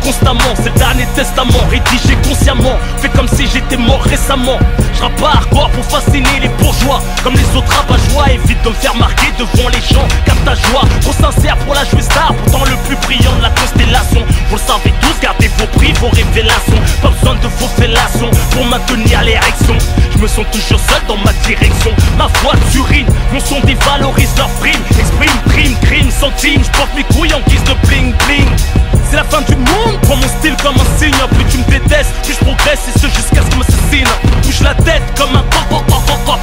constamment, c'est le dernier testament rédigé consciemment, fait comme si j'étais mort récemment. Je rappe pas hardcore pour fasciner les bourgeois, comme les autres rabat-joie, évite de me faire marquer devant les gens. Capte ta joie, trop sincère pour la jouer star, pourtant le plus brillant de la constellation. Vous le savez tous, gardez vos prix, vos révélations. Pas besoin de vos fellations pour maintenir l'érection. Je me sens toujours seul dans ma direction. Ma voix t'urine, mon son dévalorise leur frime. Exprime, prime, crime, centime, je porte mes couilles en guise de bling bling. C'est la fin du monde, prends mon style comme un signe. Plus tu me détestes, plus je progresse, et ce jusqu'à ce qu'on m'assassine. Bouge la tête comme un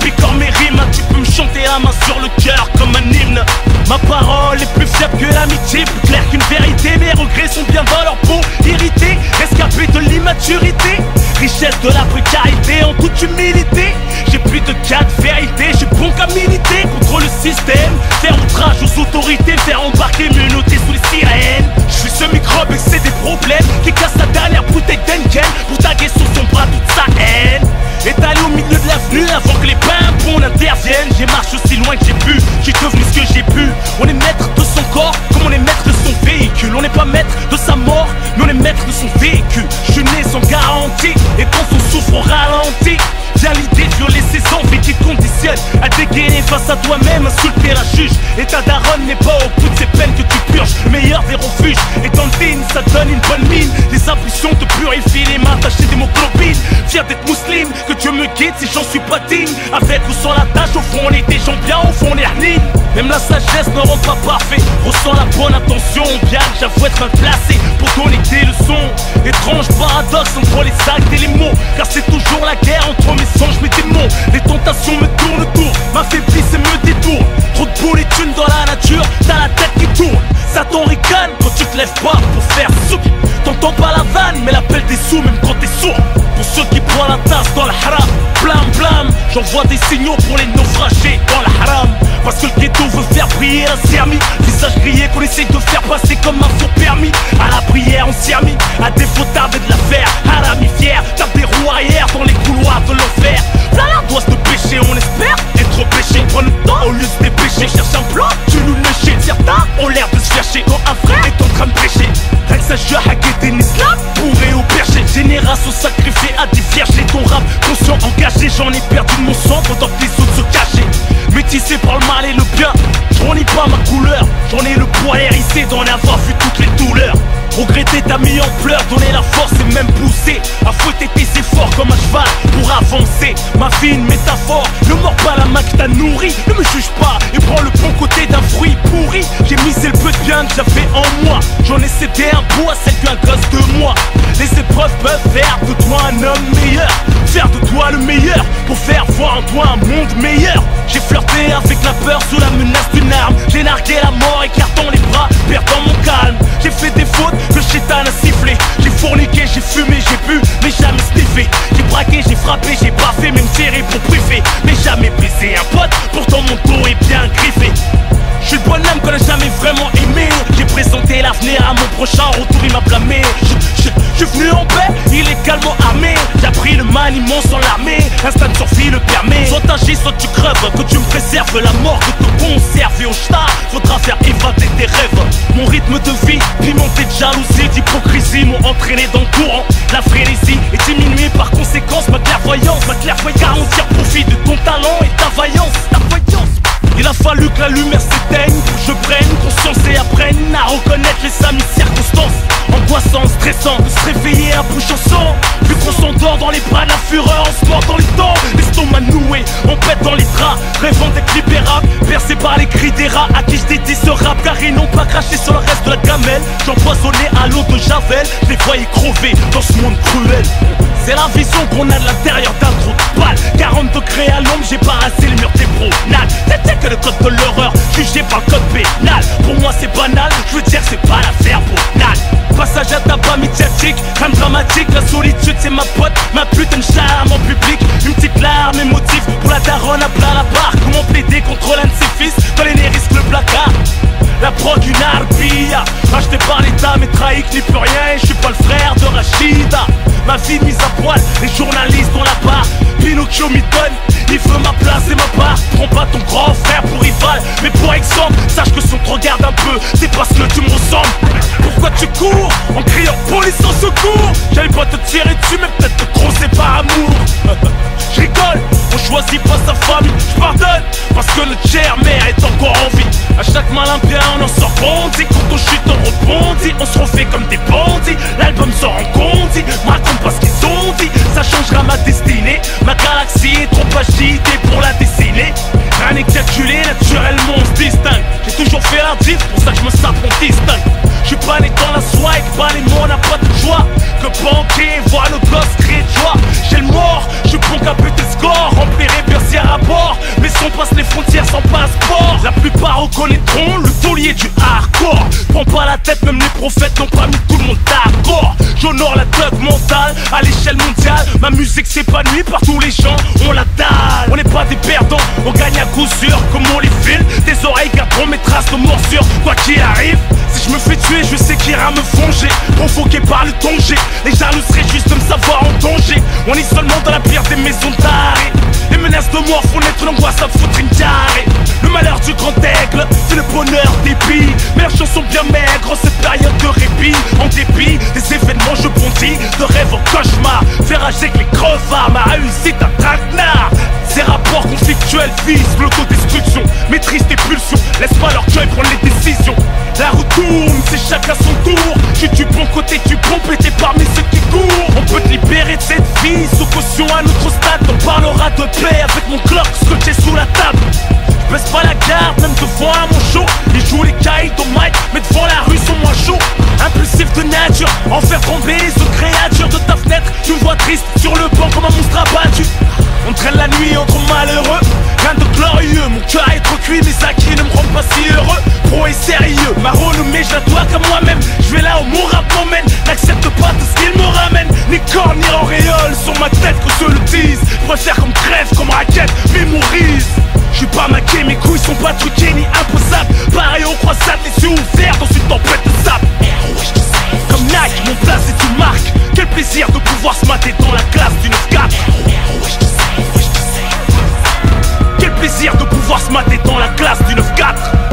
picore mes rimes. Tu peux me chanter la main sur le cœur comme un hymne. Ma parole est plus fiable que l'amitié, plus claire qu'une vérité. Mes regrets sont bien dans leur peau, irrités, rescapés de l'immaturité. Richesse de la précarité en toute humilité. J'ai plus de quatre vérités, je suis bon qu'à militer contre le système. Faire outrage aux autorités, faire embarquer mes notés sous les sirènes. Je suis ce microbe et c'est des problèmes qui casse la dernière bouteille d'Henken pour taguer sur son bras toute sa haine. Étalé au milieu de l'avenue avant que les pimpons n'interviennent. J'ai marché aussi loin que j'ai pu, j'ai devenu ce que j'ai pu. On est maître de son corps comme on est maître de son véhicule. On n'est pas maître de sa mort, mais on est maître de son véhicule. Je suis né sans garantie, et quand on souffre on ralentit. Vient l'idée de violer ses envies qui te conditionnent à dégainer face à toi-même, insulter la juge. Et ta daronne n'est pas au bout de ces peines que tu purges. Le meilleur des refuges est dans le digne, ça donne une bonne mine. Les impulsions te purifient les mains tachées d'hémoglobine. Fier d'être musulman, que Dieu me guide si j'en suis pas digne. Avec ou sans la tâche, au fond on est des gens bien, au fond on est harnis. Même la sagesse ne rend pas parfait. Ressens la bonne intention, bien que j'avoue être mal placé pour donner des leçons. Étrange paradoxe entre les actes et les mots, car c'est toujours la guerre entre mes songes, mes démons. Les tentations me tournent autour, m'affaiblissent et me détournent. Trop de boules et thunes dans la nature, t'as la tête qui tourne. Satan ricane quand tu te lèves pas pour faire souk. T'entends pas la vanne, mais l'appel des sous même quand t'es sourd. Pour ceux qui boivent la tasse dans le haram, blam blam, j'envoie des signaux pour les naufragés dans le haram. Parce que le ghetto veut faire briller un sermi, visage grillé qu'on essaye de faire passer comme un faux permis. À la prière on s'y a mis, à défaut tarder de la faire. Harami fier, tape des roues arrière dans les couloirs de l'enfer. Voilà doit se pécher, on espère être péché. Prends le temps au lieu de se dépêcher, cherche un plan, tu nous lécher. Certains ont l'air de se faire chier quand un frère est en train de prêcher. Rien que ça je hacker un islam, bourré au berger. Génération sacrifiée à des vierges. Ton rap conscient engagé, j'en ai perdu de mon sang pendant que les autres se cachaient. Métissé par le mal et le bien, j'en ai pas ma couleur. J'en ai le poil hérissé d'en avoir vu toutes les douleurs. Regretter t'as mis en pleurs, donner la force et même pousser à fouetter tes efforts comme un cheval pour avancer. Ma vie une métaphore, ne mords pas la main que t'as nourrie. Ne me juge pas et prends le bon côté d'un fruit pourri. J'ai misé le peu de bien que j'avais en moi. J'en ai cédé un bout à celle qu'un gosse de moi. Les épreuves peuvent faire de toi un homme meilleur, faire de toi le meilleur pour faire voir en toi un monde meilleur. J'ai flirté avec la peur sous la menace d'une arme. J'ai nargué la mort écartant les bras, perdant mon calme. J'ai fait des fautes que le chétan a sifflé. J'ai fourniqué, j'ai fumé, j'ai bu, mais jamais sniffé. J'ai braqué, j'ai frappé, j'ai baffé, même tiré pour priver. Mais jamais baisé un pote, pourtant mon dos est bien griffé. Je suis le bonhomme qu'on n'a jamais vraiment aimé. J'ai présenté l'avenir à mon prochain, en retour il m'a blâmé. Je suis venu en paix, illégalement armé. J'ai appris le maniement sans l'armée, l'instinct de survie le permet. Soit t'agis, soit tu creves, que tu me préserves la mort, que te conserve. Et au star, faudra faire évader tes rêves. Mon rythme de vie, pimenté de jalousie, d'hypocrisie, m'ont entraîné dans le courant. La frénésie est diminuée par conséquence, ma clairvoyance, car on tire profit de ton talent et ta vaillance. Il a fallu que la lumière s'éteigne pour que je prenne conscience et apprenne à reconnaître les amis circonstances. Angoissant, stressant, de se réveiller à bouche en sang. Vu qu'on s'endort dans les bras de la fureur, on se mord dans les dents. L'estomac noué, on pète dans les draps, rêvant d'être libérable, percé par les cris des rats à qui je dédie ce rap. Car ils n'ont pas craché sur le reste de la gamelle. J'empoisonnais à l'eau de Javel, je les voyais crever dans ce monde cruel. C'est la vision qu'on a de l'intérieur d'un trou de balle. 40 degrés à l'ombre, j'ai pas rasé le mur des pronales. C'est que le code de l'horreur, jugé par le code pénal. Pour moi c'est banal, je veux dire c'est pas l'affaire banale. Passage à tabac médiatique, crème dramatique. La solitude c'est ma pote, ma putain de charme en public. Une petite larme émotive pour la daronne à plat la barre. Comment plaider contre l'un de ses fils quand l'aîné risque le placard. La prog une arbilla, racheté par l'état mais trahi que n'y peut rien. Et je suis pas le frère de Rachida. Ma vie mise à poil, les journalistes ont la barre. Pinocchio m'y donne, il veut ma place et ma part. Prends pas ton grand frère pour rival, mais pour exemple, sache que si on te regarde un peu, c'est parce que tu me ressembles. Pourquoi tu cours en criant police secours. J'allais pas te tirer dessus, mais peut-être te crosser par amour. Je rigole, on choisit pas sa famille. Je pardonne, parce que notre chère mère est encore en vie. À chaque malin bien, on en sort grandi. Quand on chute, on rebondit. On se refait comme des bandits. L'album sort en condi. Raconte pas ce qu'ils ont dit. Ça changera ma destinée. Ma galaxie est trop agitée pour la dessiner. Rien n'est calculé, naturellement on se distingue. J'ai toujours fait la diff, pour ça que je me sape, on distingue. J'suis pas né dans la soie, et pas les mots, on n'a pas de joie. Que banquier, voit le gosse crier de joie. J'ai le mort, j'suis bon qu'à buter le score. Remplirai Bercière à bord, mais si on passe les frontières sans passeport. La plupart reconnaîtront le taulier du hardcore. Prends pas la tête, même les prophètes n'ont pas mis tout le monde d'accord. J'honore la thug mentale à l'échelle mondiale. Ma musique s'épanouit par tous les gens, on la dalle. On n'est pas des perdants, on gagne à coup sûr. Comme on les file, des oreilles garderont mes traces de morsure. Quoi qu'il arrive, si je me fais tuer, je sais qu'il ira me fonger. Provoqué par le danger, les jaloux seraient juste de me savoir en danger. On est seulement dans la pire des maisons d'arrêt. Les menaces de mort font naître l'angoisse à foutre une diarrhée. Le malheur du grand aigle, c'est le bonheur des billes. Mais leurs chansons bien maigres en cette période de répit. En dépit des événements, je bondis de rêve en cauchemar. Faire rager que les crevards, ma réussite un traquenard. Ces rapports conflictuels visent l'autodestruction. Maîtrise tes pulsions, laisse pas leur cœur prendre les décisions. La roue tourne, c'est chacun son tour. Je suis du bon côté, tu pompes et t'es parmi ceux qui courent. On peut te libérer de cette vie, sous caution à notre stade. On parlera de paix avec mon clock scotché sous la table. Je baisse pas la garde, même devant un mon show. Ils jouent les cailles au mic, mais devant la rue sont moins chauds. Impulsif de nature, en faire tomber les autres créatures de ta fenêtre. Tu me vois triste sur le banc comme un monstre abattu. On traîne la nuit entre malheureux, rien de glorieux. Mon cœur est trop cuit, mes acquis ne me rendent pas si heureux. Pro et sérieux, ma renommée je la dois qu'à moi-même. Je vais là où mon rap m'emmène, n'accepte pas tout ce qu'il me ramène. Ni corps ni auréole sur ma tête que je le dise. Je préfère comme crève, comme raquette, mémorise. Je suis pas maqué, mes couilles sont pas truquées ni imposables. Pareil au croissant, les yeux ouverts dans une tempête de sable. Comme Nike, mon place est une marque. Quel plaisir de pouvoir se mater dans la classe du 9-4. Quel plaisir de pouvoir se mater dans la classe du 9-4.